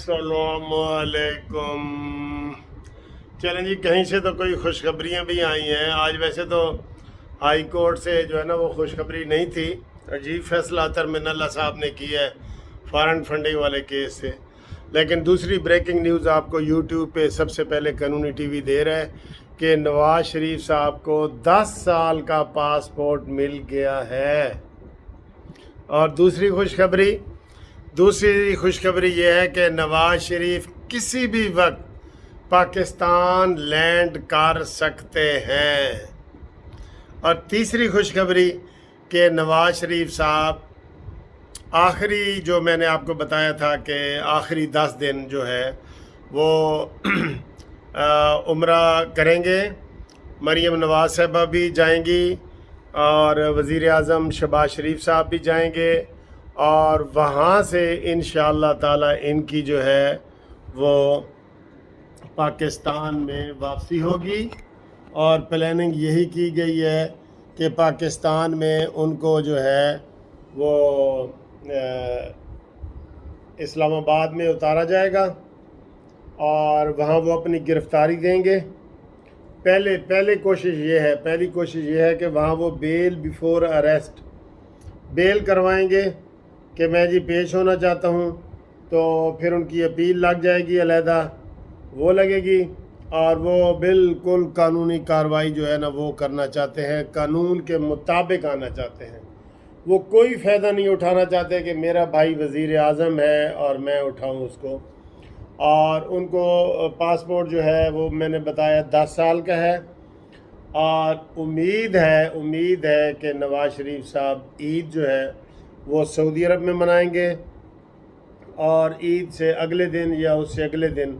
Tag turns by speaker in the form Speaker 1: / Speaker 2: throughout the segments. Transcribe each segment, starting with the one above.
Speaker 1: अस्सलामुअलैकुम। चलें जी, कहीं से तो कोई खुशखबरियाँ भी आई हैं आज। वैसे तो हाई कोर्ट से जो है ना वो खुशखबरी नहीं थी। अजीब फैसला अतर मिनल्ला साहब ने किया है फॉरेन फंडिंग वाले केस से। लेकिन दूसरी ब्रेकिंग न्यूज़ आपको यूट्यूब पे सबसे पहले कानूनी टीवी दे रहा है कि नवाज शरीफ साहब को 10 साल का पासपोर्ट मिल गया है। और दूसरी खुशखबरी ये है कि नवाज शरीफ किसी भी वक्त पाकिस्तान लैंड कर सकते हैं। और तीसरी खुशखबरी कि नवाज शरीफ साहब आखिरी, जो मैंने आपको बताया था कि आखिरी 10 दिन जो है वो उम्रा करेंगे। मरीम नवाज साहबा भी जाएंगी और वज़ीर आज़म शहबाज शरीफ साहब भी जाएंगे, और वहाँ से इंशाअल्लाह ताला इनकी जो है वो पाकिस्तान में वापसी होगी। और प्लानिंग यही की गई है कि पाकिस्तान में उनको जो है वो इस्लामाबाद में उतारा जाएगा और वहाँ वो अपनी गिरफ़्तारी देंगे। पहली कोशिश ये है कि वहाँ वो बेल बिफोर अरेस्ट बेल करवाएंगे कि मैं जी पेश होना चाहता हूँ, तो फिर उनकी अपील लग जाएगी, अलहदा वो लगेगी, और वो बिल्कुल कानूनी कार्रवाई जो है ना वो करना चाहते हैं, कानून के मुताबिक आना चाहते हैं। वो कोई फ़ायदा नहीं उठाना चाहते कि मेरा भाई वज़ीर आज़म है और मैं उठाऊँ उसको। और उनको पासपोर्ट जो है वो मैंने बताया 10 साल का है। और उम्मीद है कि नवाज शरीफ साहब ईद जो है वो सऊदी अरब में मनाएंगे, और ईद से अगले दिन या उससे अगले दिन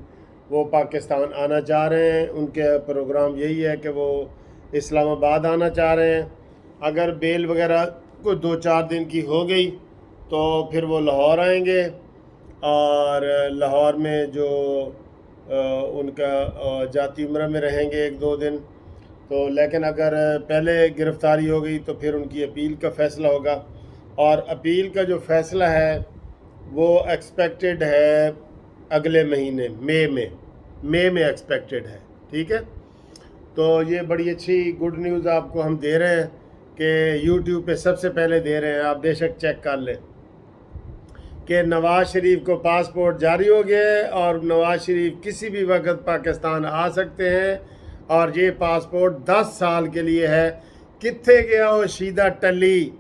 Speaker 1: वो पाकिस्तान आना चाह रहे हैं। उनके प्रोग्राम यही है कि वो इस्लामाबाद आना चाह रहे हैं। अगर बेल वगैरह को 2-4 दिन की हो गई तो फिर वो लाहौर आएंगे, और लाहौर में जो उनका जाती उम्रा में रहेंगे 1-2 दिन। तो लेकिन अगर पहले गिरफ़्तारी हो गई तो फिर उनकी अपील का फ़ैसला होगा, और अपील का जो फ़ैसला है वो एक्सपेक्टेड है अगले महीने मई में एक्सपेक्टेड है। ठीक है, तो ये बड़ी अच्छी गुड न्यूज़ आपको हम दे रहे हैं कि यूट्यूब पे सबसे पहले दे रहे हैं। आप बेशक चेक कर लें कि नवाज शरीफ को पासपोर्ट जारी हो गया है और नवाज शरीफ किसी भी वक्त पाकिस्तान आ सकते हैं, और ये पासपोर्ट 10 साल के लिए है। कित्थे गया वो शीदा टली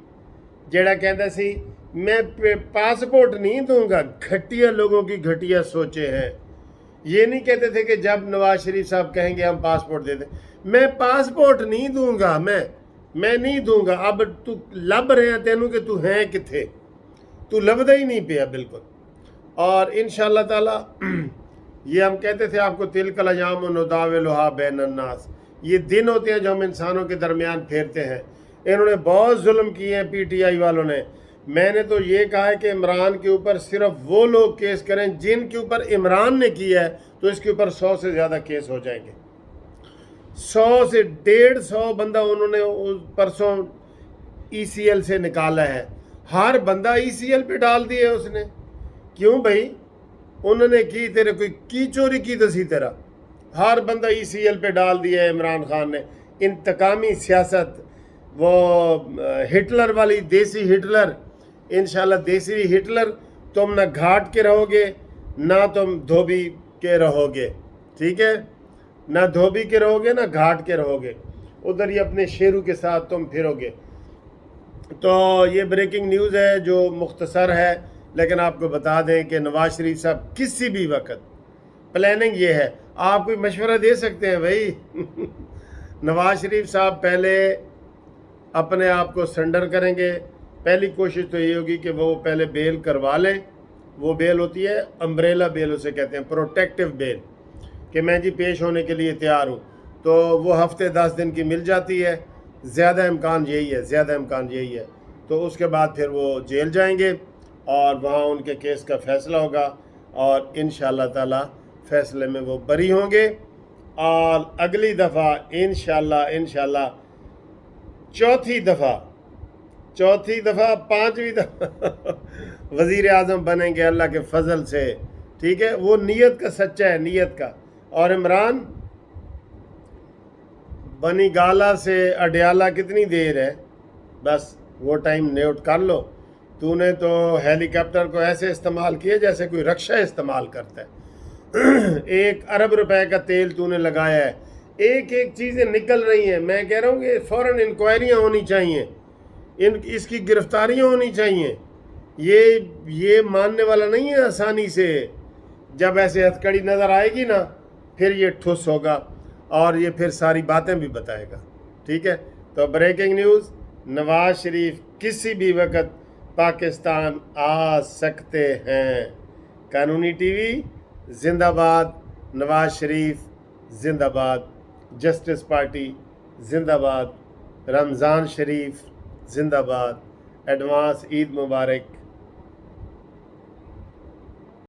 Speaker 1: जेड़ा कहता सी मैं पासपोर्ट नहीं दूंगा। घटिया लोगों की घटिया सोचे हैं। ये नहीं कहते थे कि जब नवाज शरीफ साहब कहेंगे हम पासपोर्ट दे दें, मैं पासपोर्ट नहीं दूंगा, मैं नहीं दूंगा। अब तू लब रहे हैं तेनू कि तू है किथे, तू लभदा ही नहीं पिया बिल्कुल। और इंशाअल्लाह ताला ये हम कहते थे आपको, तिलकल अय्याम नुदाविलुहा बैनन नास, ये दिन होते हैं जो हम इंसानों के दरमियान फेरते हैं। इन्होंने बहुत जुल्म किए हैं पीटीआई वालों ने। मैंने तो ये कहा है कि इमरान के ऊपर सिर्फ वो लोग केस करें जिनके ऊपर इमरान ने किया है, तो इसके ऊपर 100 से ज़्यादा केस हो जाएंगे। 100 से 150 बंदा उन्होंने परसों ECL से निकाला है। हर बंदा ECL पे डाल दिया उसने। क्यों भाई, उन्होंने की तेरे कोई की चोरी की दसी तेरा? हर बंदा ECL पे डाल दिया है इमरान खान ने। इंतकामी सियासत, वो हिटलर वाली, देसी हिटलर, इंशाल्लाह देसी हिटलर। तुम ना घाट के रहोगे ना तुम धोबी के रहोगे। ठीक है, ना धोबी के रहोगे ना घाट के रहोगे, उधर ही अपने शेरू के साथ तुम फिरोगे। तो ये ब्रेकिंग न्यूज़ है जो मुख्तसर है, लेकिन आपको बता दें कि नवाज शरीफ साहब किसी भी वक्त, प्लानिंग ये है, आप कोई मशवरा दे सकते हैं भाई नवाज शरीफ साहब पहले अपने आप को सरेंडर करेंगे। पहली कोशिश तो ये होगी कि वो पहले बेल करवा लें। वो बेल होती है अम्ब्रेला बेल, उसे कहते हैं प्रोटेक्टिव बेल, कि मैं जी पेश होने के लिए तैयार हूँ। तो वो हफ्ते 10 दिन की मिल जाती है, ज़्यादा इम्कान यही है। तो उसके बाद फिर वो जेल जाएंगे और वहाँ उनके केस का फ़ैसला होगा, और इंशाअल्लाह ताला फ़ैसले में वो बरी होंगे। और अगली दफ़ा इंशाअल्लाह चौथी दफ़ा 5वीं दफ़ा वज़ीर आज़म बनेंगे अल्लाह के फ़ज़ल से। ٹھیک ہے، وہ نیت کا سچا ہے، نیت کا. اور عمران، بنی گالا سے اڈیالہ کتنی دیر ہے؟ بس وہ ٹائم نوٹ کر لو. تو نے تو ہیلی کاپٹر کو ایسے استعمال کیا جیسے کوئی رکشہ استعمال کرتا ہے. 1 ارب روپے کا تیل تو نے لگایا ہے، ایک ایک چیزیں نکل رہی ہیں. میں کہہ رہا ہوں کہ فوراً انکوائریاں ہونی چاہیے، اس کی گرفتاریاں ہونی چاہیے. یہ ماننے والا نہیں ہے آسانی سے. جب ایسے ہتھکڑی نظر آئے گی نا، پھر یہ ٹھوس ہوگا اور یہ پھر ساری باتیں بھی بتائے گا. ٹھیک ہے، تو بریکنگ نیوز، نواز شریف کسی بھی وقت پاکستان آ سکتے ہیں. قانونی ٹی وی زندہ باد، نواز شریف زندہ باد، جسٹس پارٹی زندہ باد، رمضان شریف زندہ باد. ایڈوانس عید مبارک.